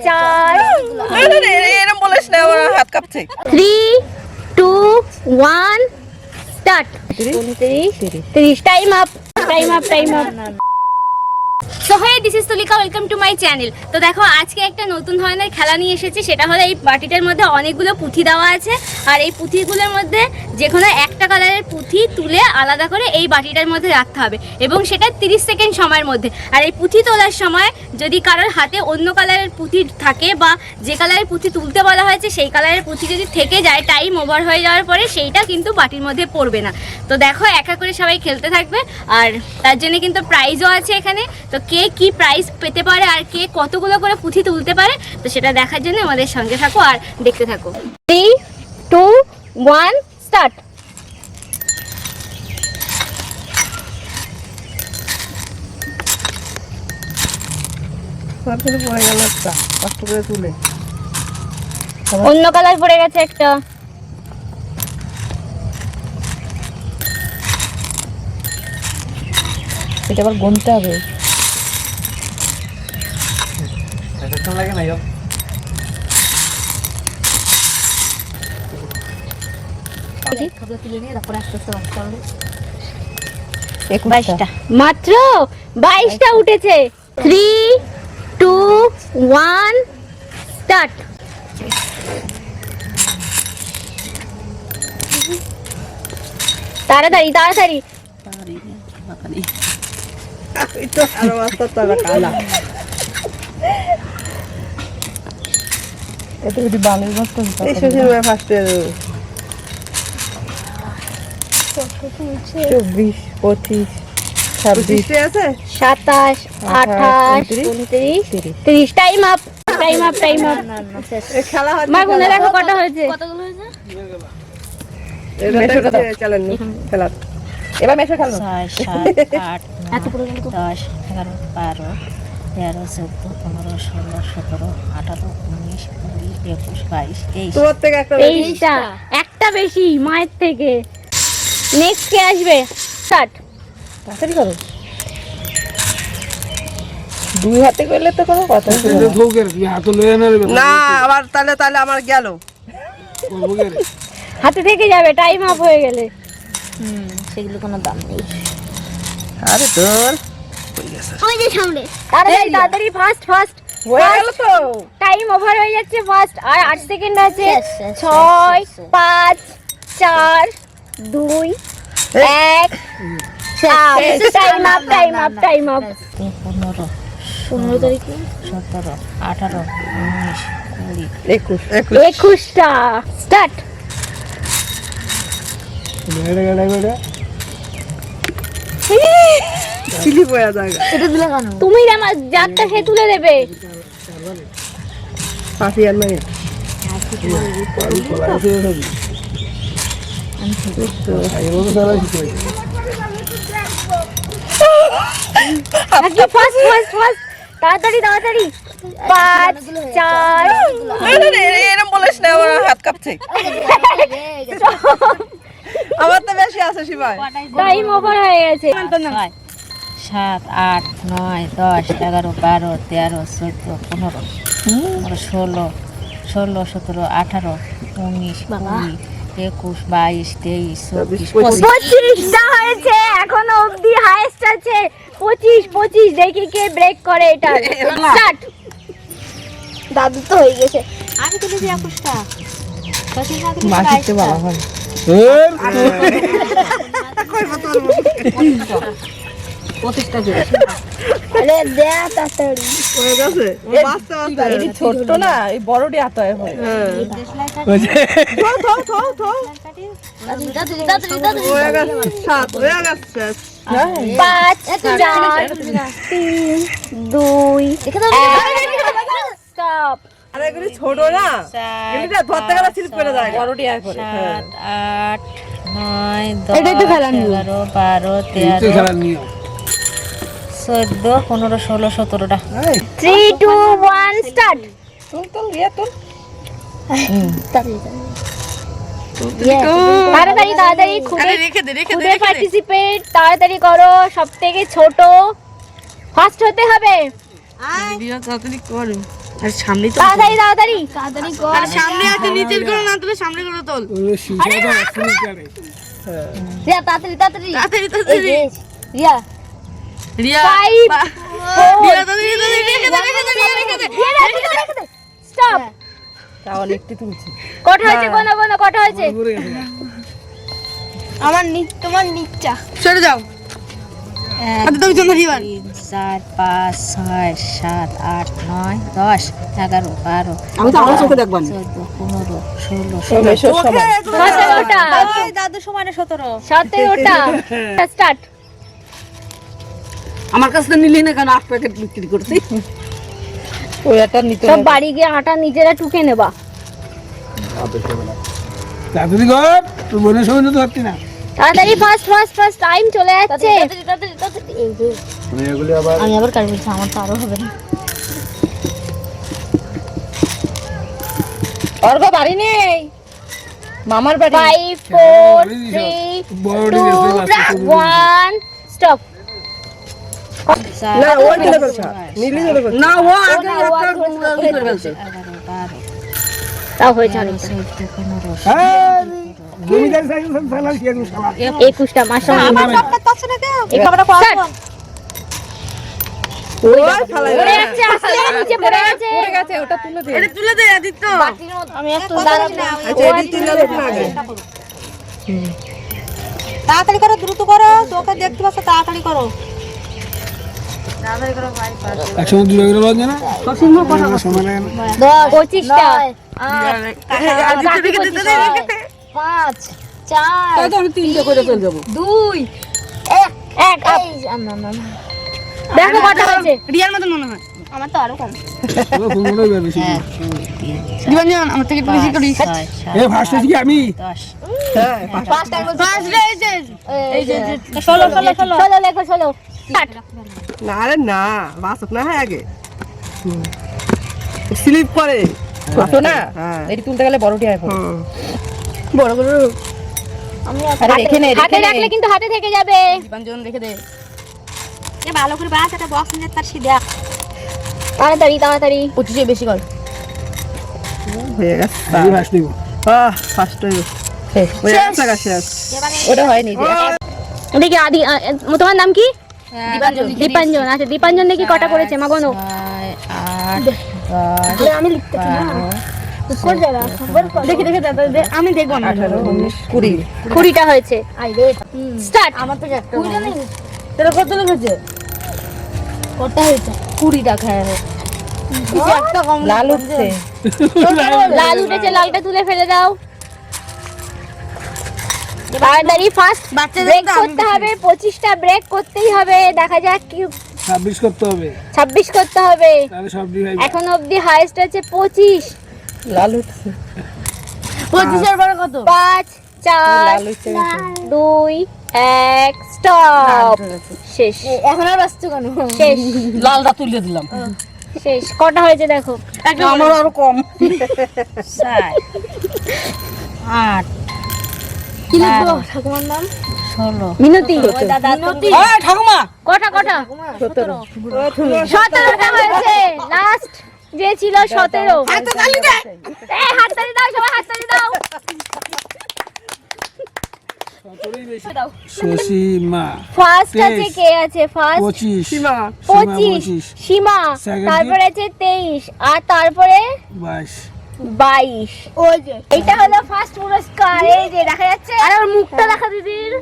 4 এরকম বলিস না, আমার হাত কাঁপছে। 3 2 1 start 29 time up so hey this is Tulika, welcome to my channel. তো দেখো আজকে একটা নতুন ধরনের খেলা নিয়ে এসেছি, সেটা হলো এই বাটিটার মধ্যে অনেকগুলো পুঁথি দেওয়া আছে, আর এই পুঁথিগুলোর মধ্যে যে কোনো একটা কালারের পুঁথি তুলে আলাদা করে এই বাটিটার মধ্যে রাখতে হবে, এবং সেটা 30 সেকেন্ড সময়ের মধ্যে। আর এই পুঁথি তোলার সময় যদি কারোর হাতে অন্য কালারের পুঁথি থাকে বা যে কালারের পুঁথি তুলতে বলা হয়েছে সেই কালারের পুঁথি যদি থেকে যায়, টাইম ওভার হয়ে যাওয়ার পরে সেইটা কিন্তু বাটির মধ্যে পড়বে না। তো দেখো একা করে সবাই খেলতে থাকবে, আর তার জন্য কিন্তু প্রাইজও আছে এখানে। তো কে কি প্রাইজ পেতে পারে আর কে কতগুলো করে পুঁথি তুলতে পারে, তো সেটা দেখার জন্য আমাদের সঙ্গে থাকো আর দেখতে থাকো। 3 2 1 স্টার্ট। পড়ে গেল একটা, কষ্ট করে তুলে অন্য কালার পড়ে গেছে একটা। এটা আবার গুনতে হবে। লাগে না মাত্র 22টা উঠেছে। 3 2 1 স্টার্ট। তাড়াতাড়ি তাড়াতাড়ি। এত যদি বালের মতো 24 25 26 27 28 29 30 টাইম আপ মা গুনে দেখো কটা হয়েছে। কতগুলো হয়েছে? এবার মেশো খেলো। 6 7 8 9 10 11 12 13 14 15 16 17 18 19 20 21 22 23 তোর থেকে একটা 23টা, একটা বেশি মায়ের থেকে। নেক্সট কে আসবে? স্টার্ট। তাড়াতাড়ি করো, দুই হাতে করলে তো কোনো কথা না। আবার তাহলে আমার গেল, হাতে থেকে যাবে টাইম আপ হয়ে গেলে। সেগুলো কোনো দাম নেই। আরে তোর ওই যে সামনে তাড়াতাড়ি তাড়াতাড়ি ফাস্ট হয়ে গেল তো। টাইম ওভার হয়ে যাচ্ছে ফাস্ট। আর 8 সেকেন্ড আছে। Yes, 6 5 4 2 1 টাইম আপ 15 তারিখে 17 18 19 20 21টা স্টার্ট। চিলি পয়া জায়গা এটা দিলে কেন? তুমি আমার যারটা সে তুলে দেবে। পাশি আর মানে ফাস্ট তাড়াতাড়ি 5 4 এরকম বলিস না, আমার হাত কাঁপছে। আমার তো বেশি আছে শিবাই, টাইম ওভার হয়ে গেছে। 7 8 9 10 11 12 13 14 15 16 17 18 19 20 21 22 23 24 25টা হয়েছে, এখনো অবধি হাইয়েস্ট আছে 25 দেখি কে ব্রেক করে এটা। স্টার্ট। দাদু তো হয়ে গেছে। আমি তুলেছি 21টা। মাসিতে বাবা হয় আরে দে তাড়াতাড়ি হয়ে গেছে। এই ছোট না, এই বড়টি হাত হয়। হয়ে গেছে, 7 হয়ে গেছে। 5 4 3 2 স্টপ। আরে এগুলি ছোট না, এগুলি ধরতে গেলে স্লিপ করে যায়। বড়টি আয় করে 7 8 9 এটা একটু 10 খেলার নিয়ম। 11 12 13 14 15 16 17টা। 3 2 1 স্টার্ট। তুল ইয়ে তুল। তাড়াতাড়ি খুদে পার্টিসিপেট তাড়াতাড়ি করো, সবথেকে ছোট ফার্স্ট হতে হবে। আর সামনে তো তাড়াতাড়ি তাড়াতাড়ি তাড়াতাড়ি কর। আর সামনে আছে নিচের করে না তুলে সামনে করে তোল রিয়া তাড়াতাড়ি তাড়াতাড়ি তাড়াতাড়ি এই তাড়াতাড়ি যে, রিয়া রিয়া Five, রিয়া তাড়াতাড়ি রেখে দে স্টপ। তাহলে একটু তুলছি কটা হয়েছে গোনা গোনা কটা হয়েছে? তোমার নিচটা সরে যাও আচ্ছা তুমি চলো রিয়ান 4 5 6 7 8 9 10 11 12 আমি তো আমার চোখে দেখব না 14 15 16 17টা দাদু সমানে 17 17টা স্টার্ট। আমার কাছে নিলি না কেন 8 প্যাকেট বিক্রি করছি ওই একটা নিতে সব বাড়ি গিয়ে আটা নিজেরা টুকে নেবা। তাড়াতাড়ি কর, তোর বোনের সঙ্গে তো ধরতি না। তাড়াতাড়ি ফাস্ট ফাস্ট ফাস্ট টাইম চলে যাচ্ছে। এগুলি আবার আমি আবার কাটবো, আমার তো আরো হবে না। অর্ঘ বাড়ি নেই মামার বাড়ি 5 4 বড় 3 ডিজে আছে 1 স্টপ। না ওই তুলে ফেলছে নীলি তুলে ফেলছে না ও আগে একটা তুলে ফেলছে 12 তাও হয়েছে অনেকটা। 13 জমিদার সাইকেল চালা কি একদম শালা 21টা মাশাআল্লাহ। এই খাবারটা কর ওই ফালাই পড়ে যাচ্ছে, আসলে নিচে পড়ে গেছে। ওটা তুলে দে এটা তুলে দে আদিত্য আমি একটু দাঁড়াবো। আচ্ছা এদিক তুলে দে আগে তাড়াতাড়ি করো, দ্রুত করো, তোকে দেখতে পাচ্ছ, তাড়াতাড়ি করো। একসঙ্গে দুটো করে বাজে না সময় লাগে না 25টা আদিত্য দিকে দিতে দে 5 4 তাই তো আমি তিনটে করে চলে যাব 2 1 দেখো কটা হয়েছে। রিয়ার মতন মনে হয় আমার তো আরো কম। তোর ফোনটাই বেশি রিয়ান আমার থেকে একটু বেশি করি এ ফার্স্ট হচ্ছে কি আমি 10 হ্যাঁ ফার্স্ট টাইম ফার্স্ট রেজে এই যে 16 লেখো 16 স্টার্ট। না আরে না বাস না হয় আগে স্লিপ করে ছোট না এটি তুলতে গেলে বড়টি হয় বড় বড় আমি আরে রেখে নে, রেখে হাতে নে। রাখলে কিন্তু হাতে থেকে যাবে। জীবনজন রেখে দে এ ভালো করে বাস, একটা বক্স নিয়ে তার সিধা তাড়াতাড়ি তাড়াতাড়ি 25 বেশি কর হয়ে গেছে আমি ফার্স্ট দিব ফার্স্ট হয়ে ওই একটা গাছ শেষ ওটা হয়নি দেখি আদি তোমার নাম কি? দীপাঞ্জন। আচ্ছা দীপাঞ্জন দেখি কটা করেছে মা গোনো। 8 10 আমি লিখতে দেখি দেখি আমি দেখবো না 18 19 20 20টা হয়েছে। স্টার্ট। আমার তো একটা তোরা কত লিখেছে কটা হয়েছে? 20 টাকা কিছু একটা কম লাল উঠছে লাল উঠেছে, লালটা তুলে ফেলে দাও। তাড়াতাড়ি ফার্স্ট ব্রেক করতে হবে, 25টা ব্রেক করতেই হবে। দেখা যাক কি 26 করতে হবে 26 করতে হবে। তাহলে সব ডিভাইড এখন অবধি হাইয়েস্ট আছে 25। লাল উঠছে 25 এর পরে কত 5 4 2 1 স্টপ। শেষ। এখন আর বাঁচছো কেন? শেষ লালটা তুলে দিলাম শেষ। কটা হয়েছে দেখো। আমার আরো কম 4 8 কি লিখবো ঠাকুমার নাম? 16 মিনতি। ওই ঠাকুমা কটা কটা? 17টা হয়েছে। লাস্ট যে ছিল 17। তালি দে এই হাততালি দাও, সবাই হাততালি দাও। সসীমা ফার্স্ট আছে কে আছে? ফার্স্ট 25 সীমা 25 সীমা, Second তারপরে আছে 23 আর তারপরে 22 22। ওই যে এটা হলো ফার্স্ট পুরস্কার। এই যে দেখা যাচ্ছে। আর ওর মুখটা দেখা দিদির,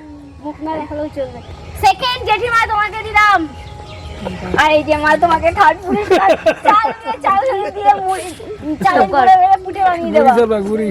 মুখ না দেখালেও চলবে। সেকেন্ড জেঠিমা তোমাকে দিলাম। আর এই যে মা তোমাকে থার্ড পুরস্কার। চাল দিয়ে মুড়ি চাল করে পুটে বানিয়ে দেবা। গুড়ি